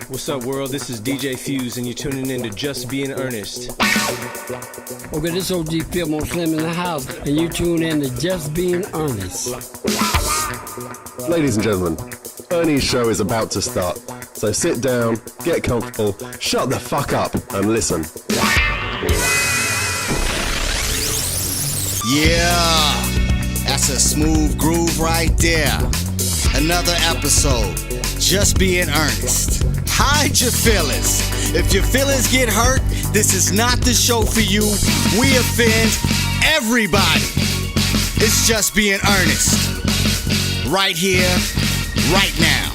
What's up, world? This is DJ Fuse, and you're tuning in to Just Being Earnest. Okay, this OG Fillmore Slim in the house, and you tune in to Just Being Earnest. Ladies and gentlemen, Ernie's show is about to start, so sit down, get comfortable, shut the fuck up, and listen. Yeah, that's a smooth groove right there. Another episode, Just Being Earnest. Hide your feelings. If your feelings get hurt, this is not the show for you. We offend everybody. It's Just Being Earnest. Right here, right now.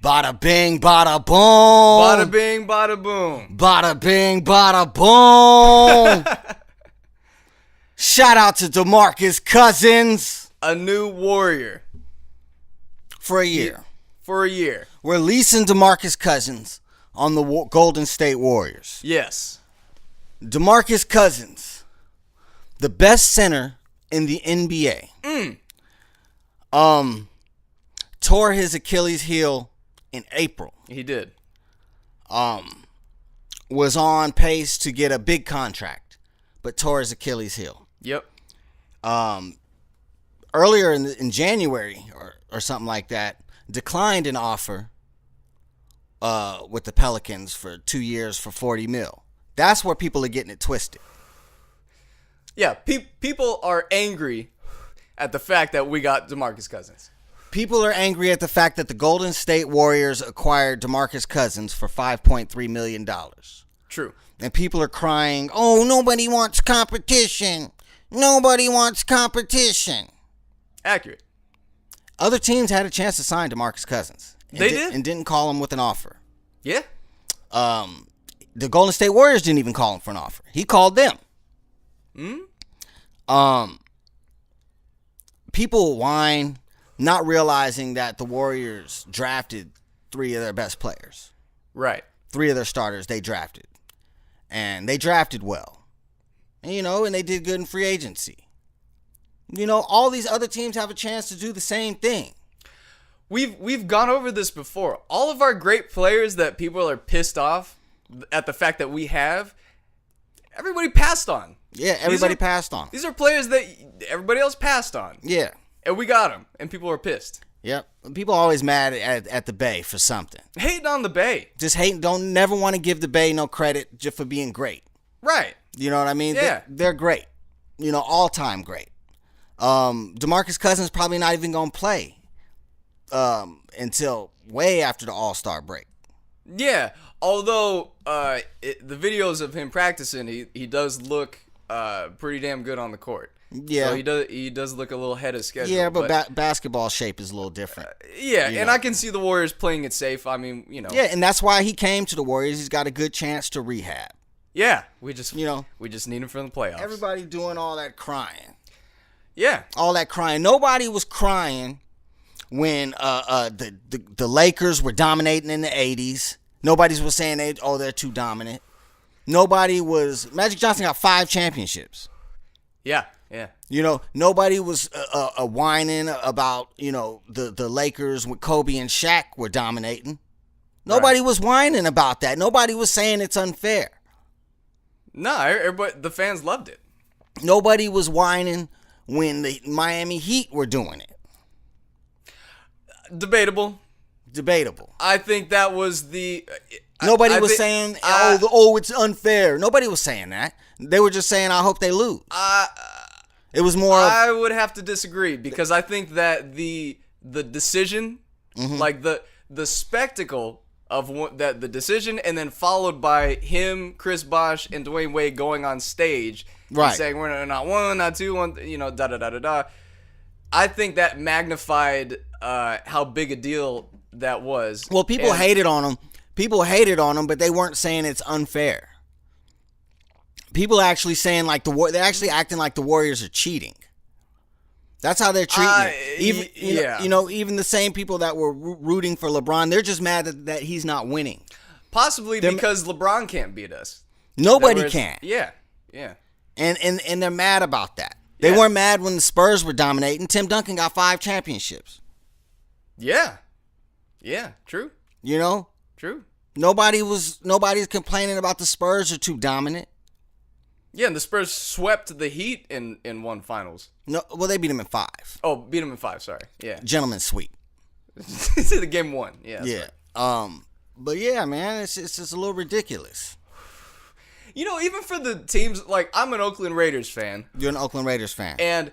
Bada bing, bada boom. Bada bing, bada boom. Bada bing, bada boom. Shout out to DeMarcus Cousins. A new warrior. For a year. For a year. We're leasing DeMarcus Cousins on the Golden State Warriors. Yes. DeMarcus Cousins, the best center in the NBA. Tore his Achilles heel in April. He did. Was on pace to get a big contract, but tore his Achilles heel. Yep. Earlier in January or something like that, declined an offer with the Pelicans for 2 years for $40 million. That's where people are getting it twisted. Yeah, people are angry at the fact that we got DeMarcus Cousins. People are angry at the fact that the Golden State Warriors acquired DeMarcus Cousins for $5.3 million. True. And people are crying, oh, nobody wants competition. Nobody wants competition. Accurate. Other teams had a chance to sign DeMarcus Cousins. They did? And didn't call him with an offer. Yeah. The Golden State Warriors didn't even call him for an offer. He called them. People whine, not realizing that the Warriors drafted 3 of their best players. Right. 3 of their starters they drafted. And they drafted well. And, and they did good in free agency. All these other teams have a chance to do the same thing. We've gone over this before. All of our great players that people are pissed off at the fact that we have, everybody passed on. Yeah, everybody passed on. These are players that everybody else passed on. Yeah. And we got them, and people are pissed. Yep. People are always mad at the Bay for something. Hating on the Bay. Just hating. Don't never want to give the Bay no credit just for being great. Right. You know what I mean? Yeah. They're great. All-time great. DeMarcus Cousins probably not even going to play until way after the All-Star break. Yeah. Although the videos of him practicing, he does look pretty damn good on the court. Yeah. So he does look a little ahead of schedule. Yeah, but basketball shape is a little different. I can see the Warriors playing it safe. I mean, Yeah, and that's why he came to the Warriors. He's got a good chance to rehab. Yeah, we just need him for the playoffs. Everybody doing all that crying. Yeah. All that crying. Nobody was crying when the Lakers were dominating in the 80s. Nobody was saying they're too dominant. Magic Johnson got 5 championships. Yeah. Nobody was whining about, the Lakers with Kobe and Shaq were dominating. Nobody was whining about that. Nobody was saying it's unfair. No, everybody, the fans loved it. Nobody was whining when the Miami Heat were doing it. Debatable. I think that was the... Nobody was saying, it's unfair. Nobody was saying that. They were just saying, I hope they lose. It was more I would have to disagree because I think that the decision, like the spectacle of the decision and then followed by him, Chris Bosh, and Dwayne Wade going on stage and saying we're not 1, not 2, 1, da-da-da-da-da. I think that magnified how big a deal that was. Well, people hated on him. But they weren't saying it's unfair. People are actually saying they're actually acting like the Warriors are cheating. That's how they're treating it. Even the same people that were rooting for LeBron, they're just mad that he's not winning. Possibly because LeBron can't beat us. Nobody can. Yeah. And they're mad about that. They weren't mad when the Spurs were dominating. Tim Duncan got 5 championships. Yeah. Yeah, true. You know? True. Nobody's complaining about the Spurs are too dominant. Yeah, and the Spurs swept the Heat in one finals. No, well, they beat them in 5. Oh, beat them in 5, sorry. Yeah. Gentleman's sweep. It's the game 1. Yeah. Yeah. Right. But yeah, man, it's just a little ridiculous. You know, even for the teams, like, I'm an Oakland Raiders fan. You're an Oakland Raiders fan. And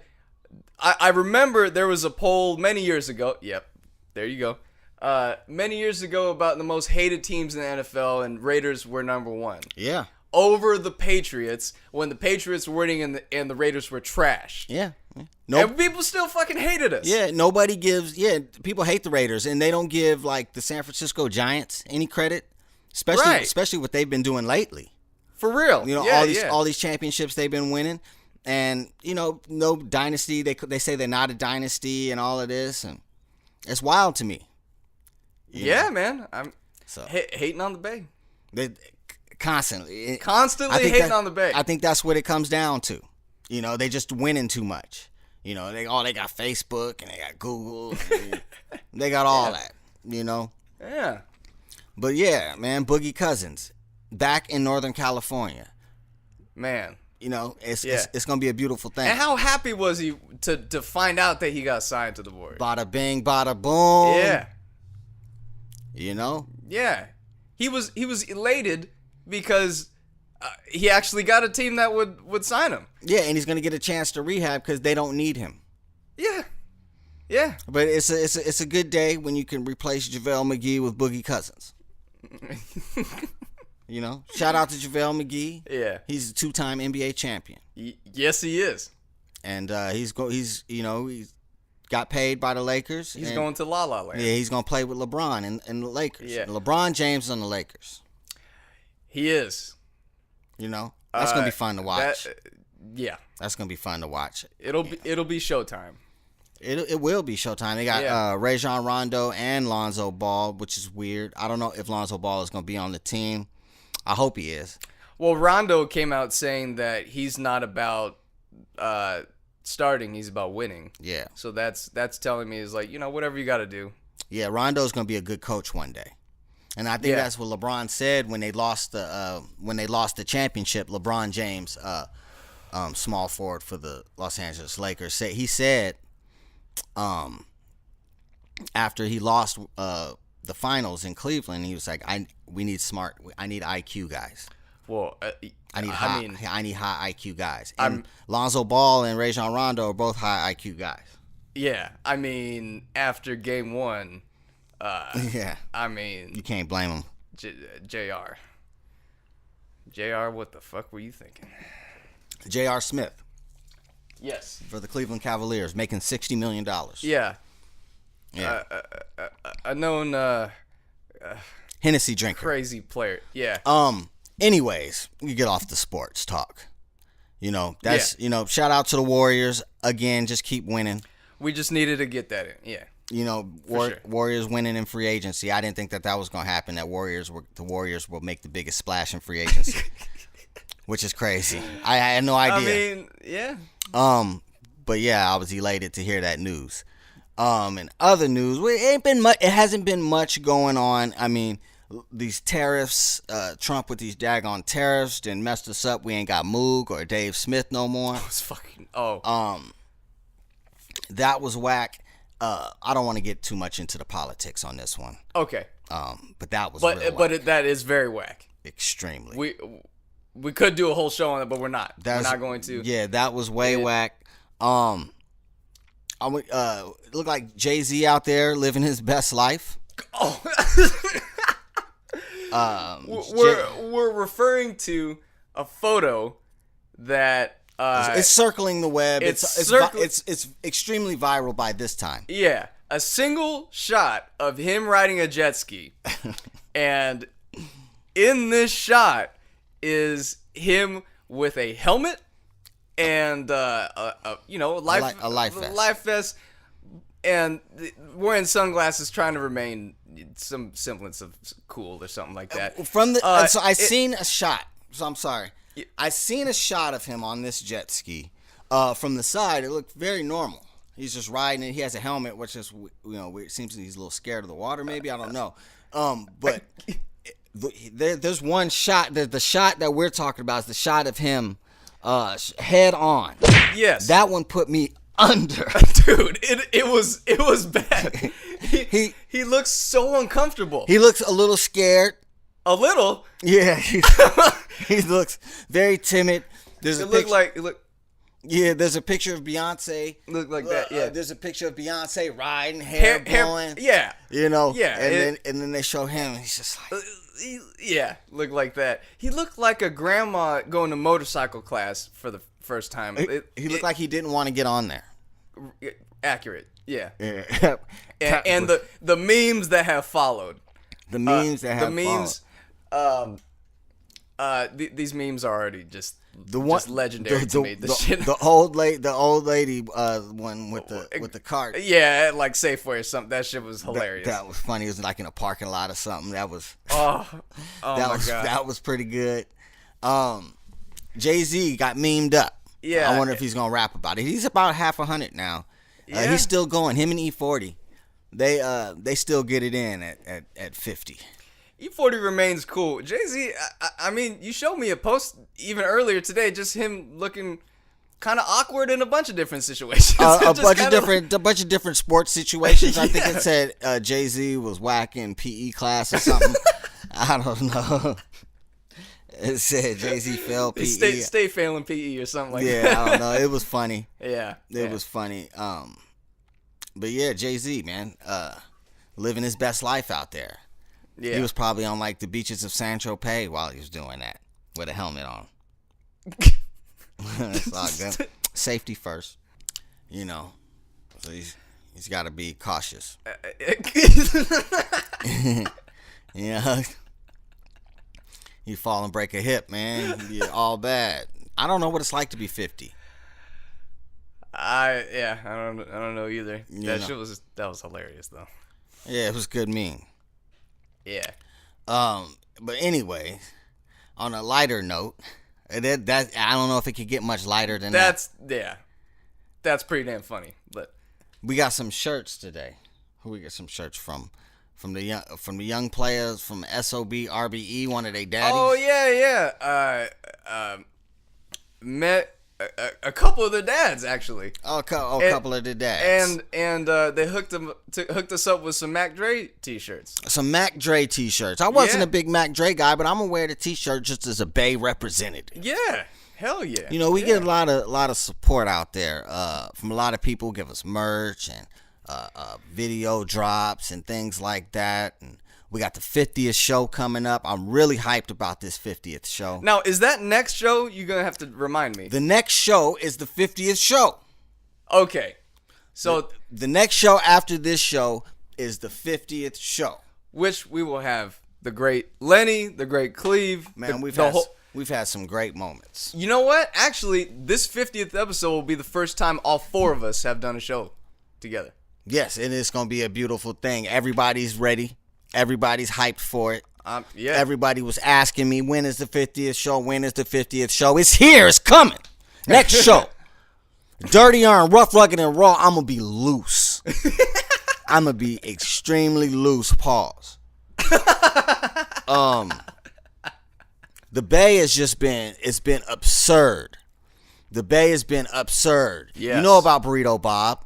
I remember there was a poll many years ago. Yep, there you go. Many years ago about the most hated teams in the NFL, and Raiders were number 1. Yeah. Over the Patriots, when the Patriots were winning and the Raiders were trash. Yeah. Nope. And people still fucking hated us. Yeah, people hate the Raiders, and they don't give, like, the San Francisco Giants any credit, especially what they've been doing lately. For real. You know, all these championships they've been winning, and, you know, no dynasty. They say they're not a dynasty and all of this, and it's wild to me. Yeah, man. I'm hating on the Bay. Constantly hating on the Bay. I think that's what it comes down to. You know, they just winning too much. You know, they got Facebook and they got Google. And they got all that, you know. Yeah. But yeah, man, Boogie Cousins back in Northern California. Man. You know, it's going to be a beautiful thing. And how happy was he to find out that he got signed to the Warriors? Bada bing, bada boom. Yeah. You know? Yeah. He was elated because he actually got a team that would sign him. Yeah, and he's going to get a chance to rehab because they don't need him. Yeah. Yeah. But it's a good day when you can replace JaVale McGee with Boogie Cousins. You know? Shout out to JaVale McGee. Yeah. He's a 2-time NBA champion. Yes, he is. And he's got paid by the Lakers. He's going to La La Land. Yeah, he's going to play with LeBron in the Lakers. Yeah. LeBron James on the Lakers. He is. You know? That's going to be fun to watch. Yeah. That's going to be fun to watch. It'll be Showtime. It will be Showtime. They got Rajon Rondo and Lonzo Ball, which is weird. I don't know if Lonzo Ball is going to be on the team. I hope he is. Well, Rondo came out saying that he's not about starting, he's about winning. Yeah. So that's telling me is like, you know, whatever you got to do. Yeah, Rondo's going to be a good coach one day. And I think that's what LeBron said when they lost the championship. LeBron James, small forward for the Los Angeles Lakers, he said after he lost the finals in Cleveland, he was like, I need IQ guys. Well, I need high IQ guys. And Lonzo Ball and Rajon Rondo are both high IQ guys. Yeah, I mean, after game 1, I mean, you can't blame him. JR, what the fuck were you thinking? J.R. Smith. Yes. For the Cleveland Cavaliers, making $60 million. Yeah. Yeah. A known Hennessy drinker. Crazy player. Yeah. Anyways, we get off the sports talk. You know, shout out to the Warriors. Again, just keep winning. We just needed to get that in. Yeah. You know, Warriors winning in free agency. I didn't think that was going to happen. That the Warriors will make the biggest splash in free agency. Which is crazy. I had no idea. I mean, yeah. But yeah, I was elated to hear that news. And other news, it hasn't been much going on. I mean, these tariffs, Trump with these daggone tariffs didn't mess us up. We ain't got Moog or Dave Smith no more. That was whack. I don't want to get too much into the politics on this one. Okay. But that was real whack. That is very whack. Extremely. We could do a whole show on it, but we're not. We're not going to. Yeah, that was way whack. It looked like Jay-Z out there living his best life. Oh. We're referring to a photo that it's circling the web. It's extremely viral by this time. Yeah, a single shot of him riding a jet ski, and in this shot is him with a helmet and a life vest, and wearing sunglasses, trying to remain some semblance of cool or something like that. I seen a shot. So I'm sorry. I seen a shot of him on this jet ski From the side, it looked very normal. He's just riding it. He has a helmet, which is, it seems he's a little scared of the water. Maybe, I don't know. But there's one shot. The shot that we're talking about is the shot of him head on. Yes, that one put me under. Dude, it was bad. He looks so uncomfortable. He looks a little scared. A little? Yeah. He looks very timid. There's a picture of Beyonce. Look like that, yeah. There's a picture of Beyonce riding, hair blowing. Yeah. Yeah. And then they show him, and he's just like... yeah, look like that. He looked like a grandma going to motorcycle class for the first time. He looked like he didn't want to get on there. Accurate, yeah. And the memes that have followed. The memes that have followed. These memes are already just legendary to me. The old lady one with the cart. Yeah, like Safeway or something. That shit was hilarious. That was funny. It was like in a parking lot or something. That was my God. That was pretty good. Jay-Z got memed up. Yeah. I wonder if he's gonna rap about it. He's about 100 now. Yeah. He's still going. Him and E40. They still get it in at 50. E40 remains cool. Jay-Z, I mean, you showed me a post even earlier today, just him looking kind of awkward in a bunch of different situations. A bunch of different sports situations. I think it said Jay-Z was whacking PE class or something. I don't know. It said Jay-Z failed PE. Stay failing PE or something like that. Yeah, I don't know. It was funny. Yeah. It was funny. But yeah, Jay-Z, man, living his best life out there. Yeah. He was probably on like the beaches of San Tropez while he was doing that with a helmet on. That's all good. Safety first, So he's got to be cautious. You fall and break a hip, man. You're all bad. I don't know what it's like to be 50. I don't know either. That was hilarious though. Yeah, it was good meme. Yeah. But anyway, on a lighter note, that I don't know if it could get much lighter than that. That's pretty damn funny. But we got some shirts today. Who we get some shirts from? From the young players from SOB RBE, one of their daddies. Oh yeah. Met a couple of their dads actually. Couple of their dads. And they hooked us up with some Mac Dre t-shirts. Some Mac Dre t-shirts. I wasn't a big Mac Dre guy, but I'm gonna wear the t-shirt just as a Bay representative. Yeah. Hell yeah. We get a lot of support out there from a lot of people who give us merch and video drops and things like that. And we got the 50th show coming up. I'm really hyped about this 50th show. Now, is that next show? You're going to have to remind me. The next show is the 50th show. Okay. So the next show after this show is the 50th show. Which we will have the great Lenny, the great Cleve. Man, we've had some great moments. You know what? Actually, this 50th episode will be the first time all four of us have done a show together. Yes, it is going to be a beautiful thing. Everybody's ready. Everybody's hyped for it. Yeah. Everybody was asking me, when is the 50th show? When is the 50th show? It's here. It's coming. Next show. Dirty Ern, rough, rugged, and raw. I'm going to be loose. I'm going to be extremely loose. Pause. The Bay has just been, it's been absurd. The Bay has been absurd. Yes. You know about Burrito Bob?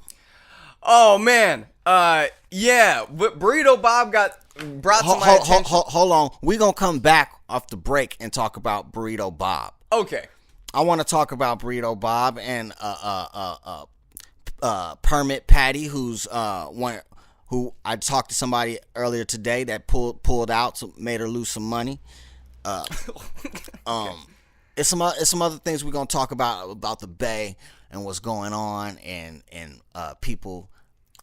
Oh, man. Yeah. Burrito Bob got brought to my attention. Hold on. We're going to come back off the break and talk about Burrito Bob. Okay. I want to talk about Burrito Bob and Permit Patty, who I talked to somebody earlier today that pulled out, so made her lose some money. It's some other things we're gonna talk about the Bay and what's going on, and people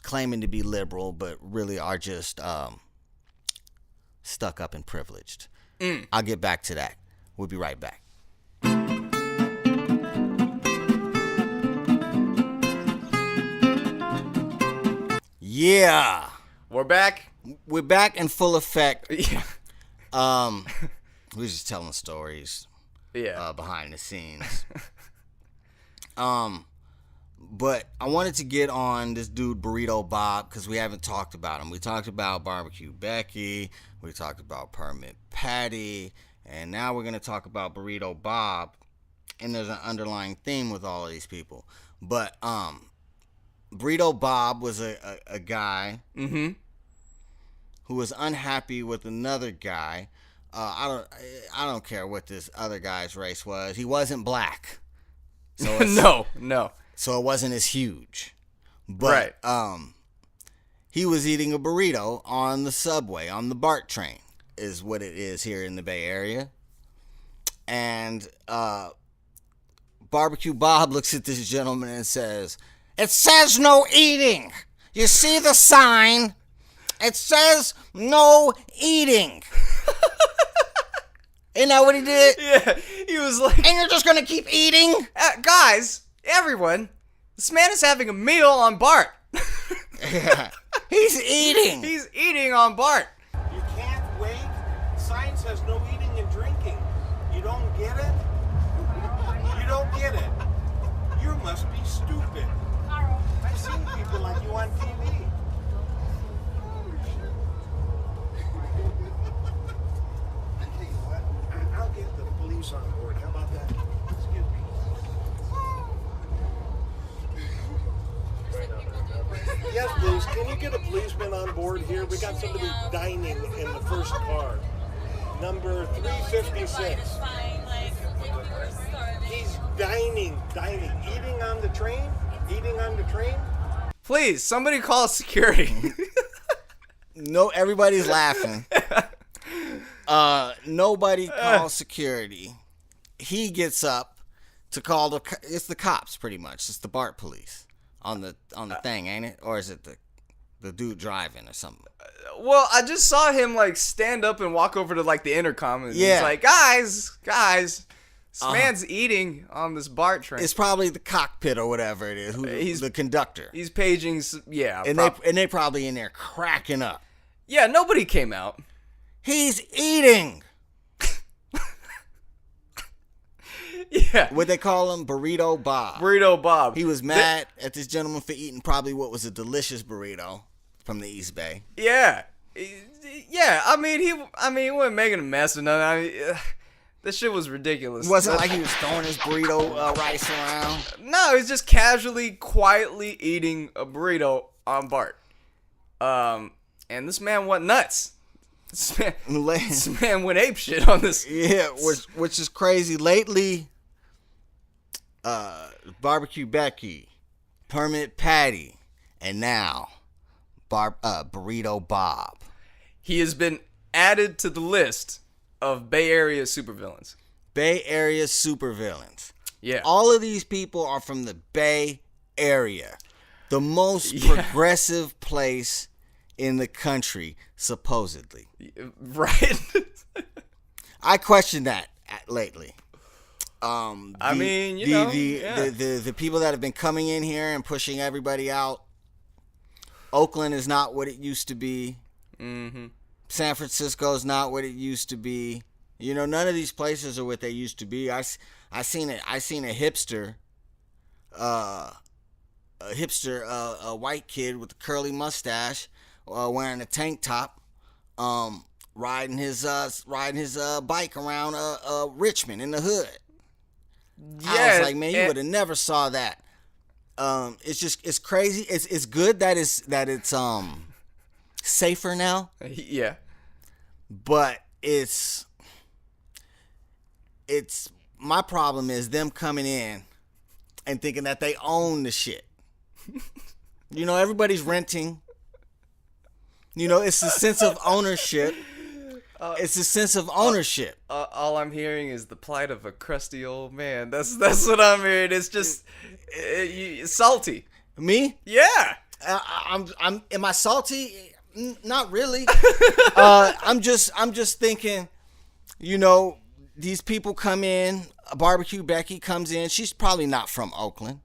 claiming to be liberal but really are just stuck up and privileged. I'll get back to that. We'll be right back. Yeah, we're back. We're back in full effect. Yeah. We're just telling stories. Yeah. Behind the scenes. But I wanted to get on this dude Burrito Bob because we haven't talked about him. We talked about Barbecue Becky, we talked about Permit Patty, and now we're going to talk about Burrito Bob. And there's an underlying theme with all of these people. But Burrito Bob was a guy who was unhappy with another guy. I don't care what this other guy's race was. He wasn't black. So No. So it wasn't as huge. But he was eating a burrito on the subway, on the BART train, is what it is here in the Bay Area. And Barbecue Bob looks at this gentleman and says, "It says no eating. You see the sign? It says no eating." Isn't that what he did? Yeah, he was like, "And you're just going to keep eating?" Guys, everyone, this man is having a meal on BART. Yeah. He's eating. He's eating on BART. You can't wait. Sign says no eating and drinking. You don't get it? You don't get it. You must be stupid. I've seen people like you on TV. I tell you what, I'll get the police on board. How about that? Excuse me. Yes, please. Can you get a policeman on board here? We got somebody dining in the first car. Number 356. He's dining. Eating on the train? Please, somebody call security. No, everybody's laughing. Nobody calls security. He gets up to call it's the cops, pretty much. It's the BART police on the thing, ain't it? Or is it the dude driving or something? Well, I just saw him like stand up and walk over to like the intercom, and Yeah. he's like, guys, this man's eating on this BART train. It's probably the cockpit or whatever it is. He's the conductor. He's paging, And they probably in there cracking up. Yeah, nobody came out. He's eating. Yeah. What they call him? Burrito Bob. Burrito Bob. He was mad at this gentleman for eating probably what was a delicious burrito from the East Bay. Yeah. Yeah, I mean, he wasn't making a mess of nothing. I mean, this shit was ridiculous. It wasn't like he was throwing his burrito rice around. No, he was just casually, quietly eating a burrito on BART. And this man went nuts. This man went apeshit on this. Yeah, which is crazy. Lately, Barbecue Becky, Permit Patty, and now Burrito Bob. He has been added to the list of Bay Area supervillains. Bay Area supervillains. Yeah. All of these people are from the Bay Area, the most progressive place in the country, supposedly. Right. I question that lately. The people that have been coming in here and pushing everybody out. Oakland is not what it used to be. Mm-hmm. San Francisco is not what it used to be. You know, none of these places are what they used to be. I seen a hipster, a white kid with a curly mustache, wearing a tank top, riding his bike around Richmond in the hood. Yeah, I was like, man, you would have never saw that. It's crazy. It's good that it's safer now. Yeah. But it's my problem is them coming in and thinking that they own the shit. You know, everybody's renting. You know, it's a sense of ownership. It's a sense of ownership. All I'm hearing is the plight of a crusty old man. That's what I'm hearing. It's just salty. Me? Yeah. Am I salty? Not really. I'm just thinking, you know, these people come in. Barbecue Becky comes in. She's probably not from Oakland.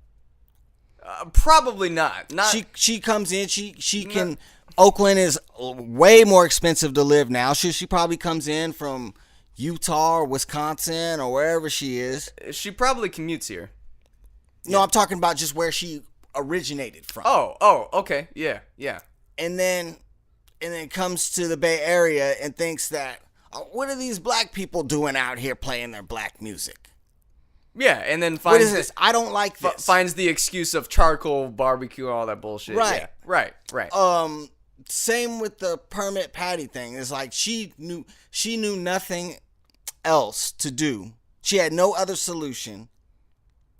Probably not. She comes in. She can. Oakland is way more expensive to live now. She probably comes in from Utah or Wisconsin or wherever she is. She probably commutes here. No, I'm talking about just where she originated from. Oh, okay. Yeah. And then comes to the Bay Area and thinks that, what are these black people doing out here playing their black music? Yeah, and then What is this? I don't like this. Finds the excuse of charcoal barbecue, all that bullshit. Right. Yeah, right. Same with the Permit Patty thing. It's like she knew nothing else to do. She had no other solution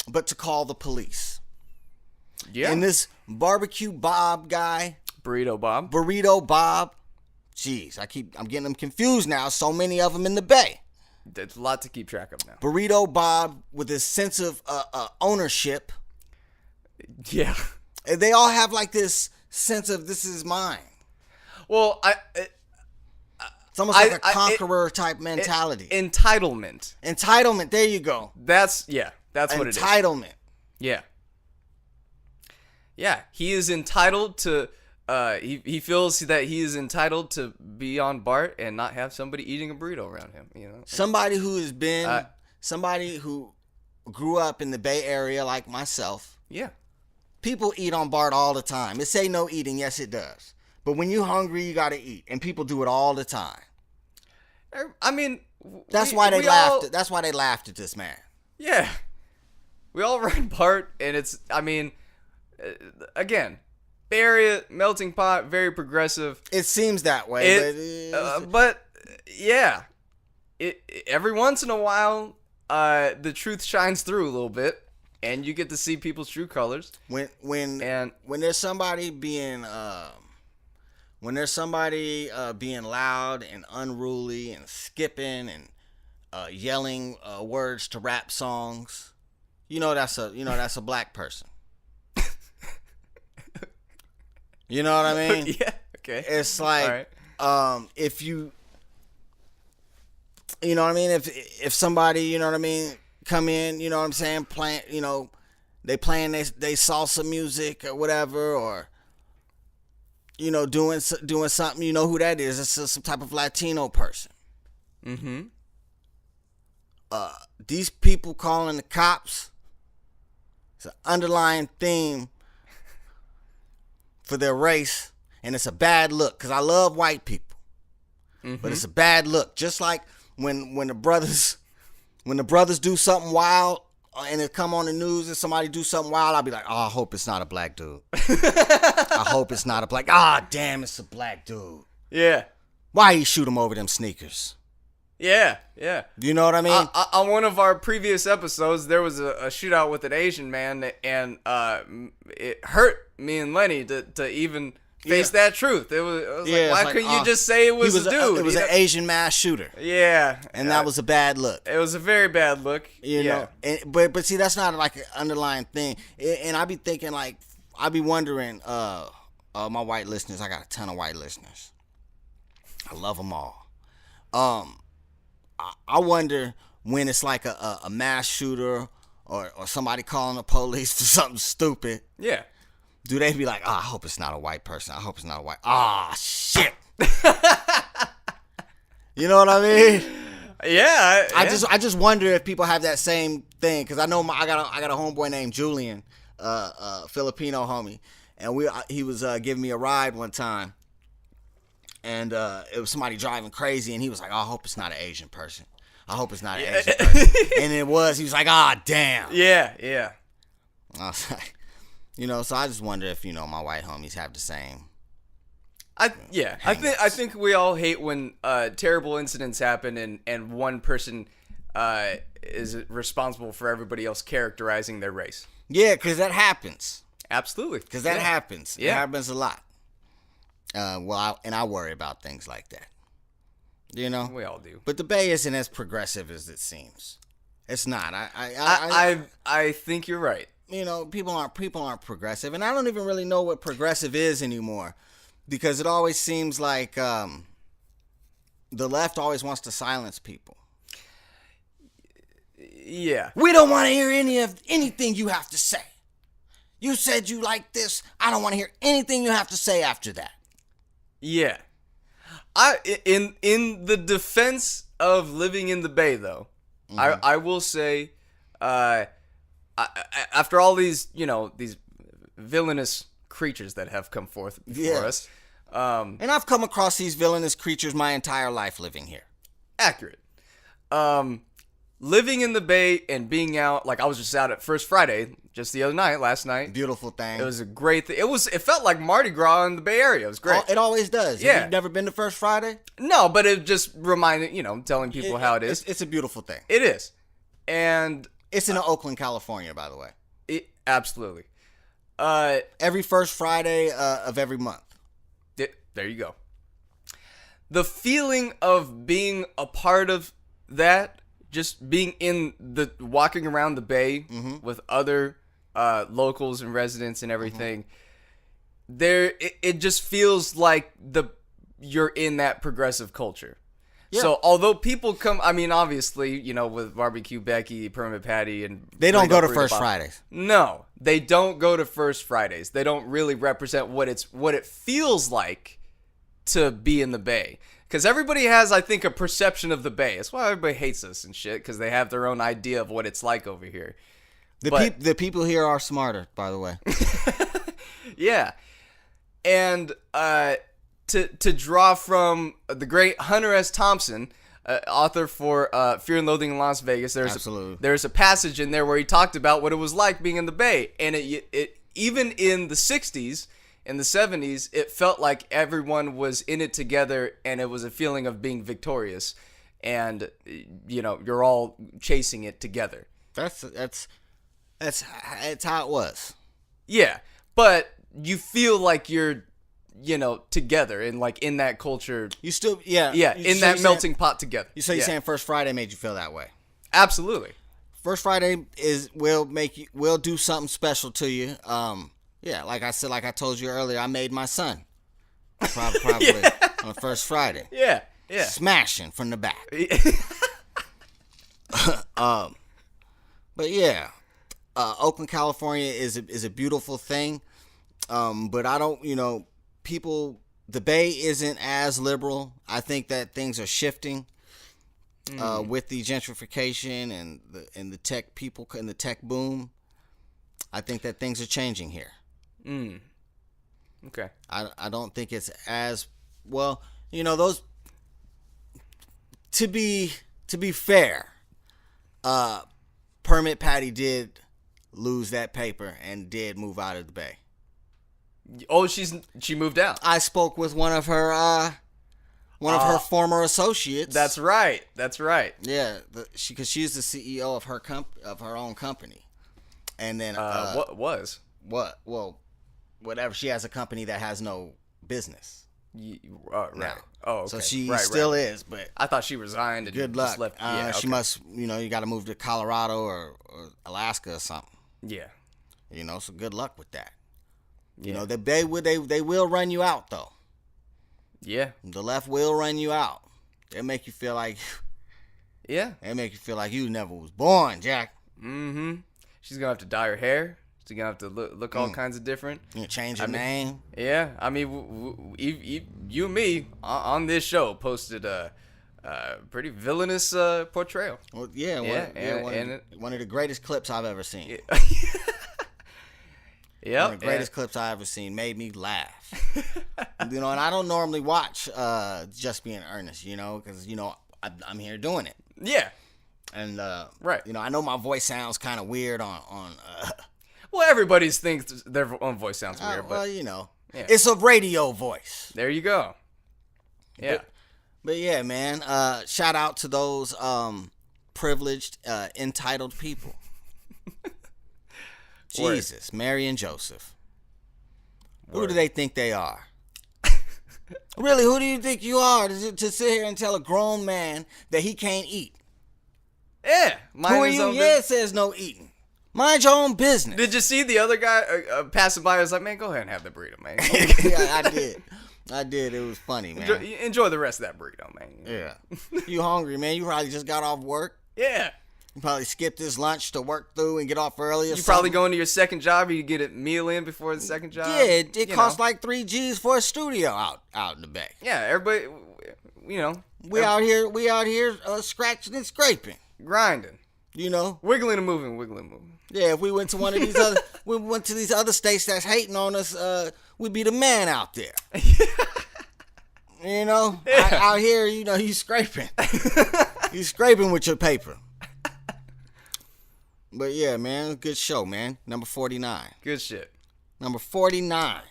but to call the police. Yeah. And this Barbecue Bob guy, Burrito Bob. jeez, I'm getting them confused now. So many of them in the Bay. There's a lot to keep track of now. Burrito Bob with his sense of ownership. Yeah. And they all have like this sense of this is mine. Well, It's almost like a conqueror type mentality. Entitlement. Entitlement. There you go. That's what it is. Entitlement. Yeah. Yeah. He is entitled to. He feels that he is entitled to be on BART and not have somebody eating a burrito around him. You know. Somebody who has been somebody who grew up in the Bay Area like myself. Yeah. People eat on BART all the time. It say no eating. Yes, it does. But when you're hungry, you got to eat. And people do it all the time. I mean, that's why they laughed. That's why they laughed at this man. Yeah. We all ride BART, and it's, I mean, again, Bay Area, melting pot, very progressive. It seems that way. But yeah. Every once in a while, the truth shines through a little bit. And you get to see people's true colors. When there's somebody being loud and unruly and skipping and yelling words to rap songs, that's a black person. You know what I mean? Yeah. Okay. It's like if you know what I mean, if somebody, come in, you know what I'm saying, playing, they playing they salsa music or whatever, or doing something, you know who that is. It's some type of Latino person. Mm-hmm. These people calling the cops, it's an underlying theme for their race, and it's a bad look, because I love white people. Mm-hmm. But it's a bad look. Just like when the brothers do something wild and it come on the news and somebody do something wild, I'll be like, oh, I hope it's not a black dude. I hope it's not a black. Ah, damn, it's a black dude. Yeah. Why you shoot him over them sneakers? Yeah. You know what I mean? On one of our previous episodes, there was a shootout with an Asian man, and it hurt me and Lenny to even face that truth. It was like, why couldn't you just say it was a dude? It was an Asian mass shooter. Yeah. And that was a bad look. It was a very bad look. You know? But see, that's not like an underlying thing. And I be thinking, like, I be wondering, my white listeners, I got a ton of white listeners. I love them all. I wonder when it's like a mass shooter or somebody calling the police for something stupid. Yeah. Do they be like, oh, I hope it's not a white person. I hope it's not a white. Ah, shit. You know what I mean? Yeah. I just wonder if people have that same thing, because I know I got a homeboy named Julian, Filipino homie, and he was giving me a ride one time, and it was somebody driving crazy, and he was like, oh, I hope it's not an Asian person. I hope it's not an Asian person. And it was. He was like, ah, damn. Yeah. I was like, so I just wonder if, my white homies have the same. I think we all hate when terrible incidents happen and one person is responsible for everybody else characterizing their race. Yeah, because that happens. Absolutely. Because that happens. Yeah. It happens a lot. I worry about things like that. We all do. But the Bay isn't as progressive as it seems. It's not. I think you're right. People aren't progressive, and I don't even really know what progressive is anymore, because it always seems like the left always wants to silence people. Yeah. We don't want to hear anything you have to say. You said you like this. I don't want to hear anything you have to say after that. Yeah. In the defense of living in the Bay, though, I will say, after all these, these villainous creatures that have come forth before us. And I've come across these villainous creatures my entire life living here. Accurate. Living in the Bay and being out, like I was just out at First Friday just the other night, last night. Beautiful thing. It was a great thing. It felt like Mardi Gras in the Bay Area. It was great. It always does. Yeah. Have you never been to First Friday? No, but it just reminded, telling people how it is. It's a beautiful thing. It is. And it's in Oakland, California, by the way. Absolutely. Every first Friday of every month. There you go. The feeling of being a part of that, just being walking around the Bay with other locals and residents and everything, it just feels like you're in that progressive culture. Yeah. So although people come, I mean, obviously, with Barbecue Becky, Permit Patty, and they don't go to Burrito First Bob. Fridays. No, they don't go to First Fridays. They don't really represent what it feels like to be in the Bay. Because everybody has, I think, a perception of the Bay. That's why everybody hates us and shit, because they have their own idea of what it's like over here. The people here are smarter, by the way. Yeah. And to draw from the great Hunter S. Thompson, author for Fear and Loathing in Las Vegas, there's a passage in there where he talked about what it was like being in the Bay. And it even in the 60s, in the 70s, it felt like everyone was in it together, and it was a feeling of being victorious, and you're all chasing it together. That's how it was. Yeah, but you feel like you're together and like in that culture. You still in that melting pot together. You're saying First Friday made you feel that way. Absolutely. First Friday will do something special to you. Yeah, like I told you earlier, I made my son. Probably on First Friday. Yeah. Smashing from the back. But yeah, Oakland, California is a beautiful thing. But I don't, the Bay isn't as liberal. I think that things are shifting with the gentrification and the tech people and the tech boom. I think that things are changing here. Okay. I don't think it's as well. Those. To be fair, Permit Patty did lose that paper and did move out of the Bay. Oh, she moved out. I spoke with one of her former associates. That's right. Yeah, because she's the CEO of her own company, and then whatever. She has a company that has no business. Right. Now. Oh, okay. So she still is, but I thought she resigned and good luck. Just left. She must, you got to move to Colorado or Alaska or something. Yeah. So good luck with that. Yeah. They will run you out though. Yeah. The left will run you out. They make you feel like. Yeah. They make you feel like you never was born, Jack. Mm-hmm. She's gonna have to dye her hair. She's gonna have to look all kinds of different. Change your name. Yeah. I mean, you and me on this show posted a pretty villainous portrayal. Well, yeah. One of the greatest clips I've ever seen. Yeah. One of the greatest clips I ever seen. Made me laugh. And I don't normally watch Just Being Earnest, because I'm here doing it. Yeah. And right. I know my voice sounds kind of weird on well, everybody thinks their own voice sounds weird, but yeah. It's a radio voice. There you go. Yeah. But yeah, man, shout out to those privileged, entitled people. Jesus, Mary and Joseph. Who do they think they are? Really, who do you think you are to sit here and tell a grown man that he can't eat? Yeah. Who are you? It says no eating. Mind your own business. Did you see the other guy passing by? I was like, man, go ahead and have the burrito, man. Yeah, I did. It was funny, man. Enjoy the rest of that burrito, man. Yeah. You hungry, man? You probably just got off work. Yeah. You probably skipped this lunch to work through and get off early or something. Probably going to your second job. You get a meal in before the second job. Yeah, it costs like $3 G's for a studio out in the Bay. Yeah, everybody, We out here scratching and scraping. Grinding. You know, Wiggling and moving. yeah. If we went to one of these these other states that's hating on us, we'd be the man out there. You know, out here, you know, you scraping. You scraping with your paper. But yeah, man, good show, man. Number 49. Good shit. Number 49.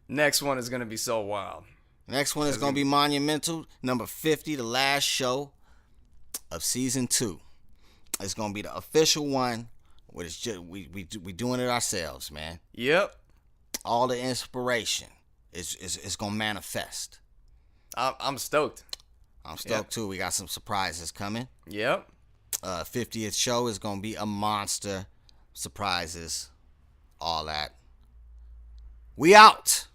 Next one is gonna be so wild. Next one is gonna be monumental. Number 50, the last show of season 2. It's gonna be the official one. Where it's just we doing it ourselves, man. Yep. All the inspiration is gonna manifest. I'm stoked. I'm stoked too. We got some surprises coming. Yep. 50th show is gonna be a monster. Surprises, all that. We out.